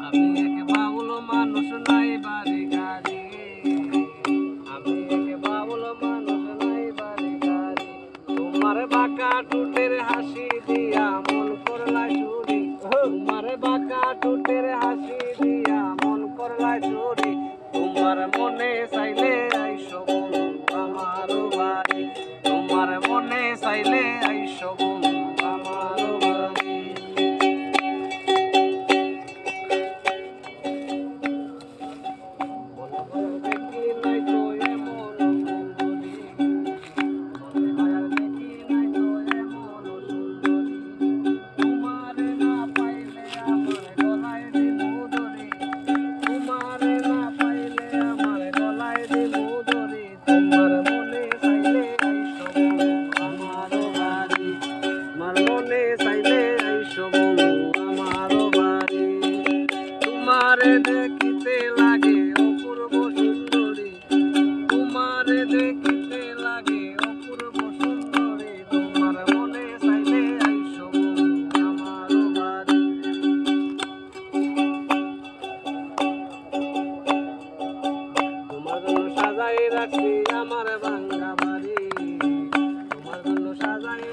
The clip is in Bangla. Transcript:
আমি এক বাউল মানুষ নাই বাড়ি গাড়ি, আমি এক বাউল মানুষ নাই বাড়ি গাড়ি। তোমার বাঁকা টুটের হাসি দিয়া মন করলাই চুরি, তোমার বাঁকা টুটের হাসি দিয়া মন করলাই চুরি। তোমার মনে চাইলে আইসো বন্ধু আমার বাড়ি, তোমার মনে চাইলে আইসো বন্ধু আমার বাড়ি। দেখি নাই তো এমন সুন্দরী, দেখি নাই তো এমন সুন্দরী। তোমারে না পাইলে আমার গলায় দিমু দড়ি, তোমারে না পাইলে আমার গলায় দিমু দড়ি। তোমার মনে চাইলে আইসো বন্ধু আমার বাড়ি, তোমার মনে চাইলে আইসো বন্ধু আমার বাড়ি। তোমারে দেখিতে লাগে অপূর্ব সুন্দরী, তোমারে দেখিতে লাগে অপূর্ব সুন্দরী। তোমার মনে চাইলে আইসো বন্ধু আমার বাড়ি। তোমার জন্য সাজাই রাখছি আমার ভাঙ্গা বাড়ি, তোমার জন্য সাজাই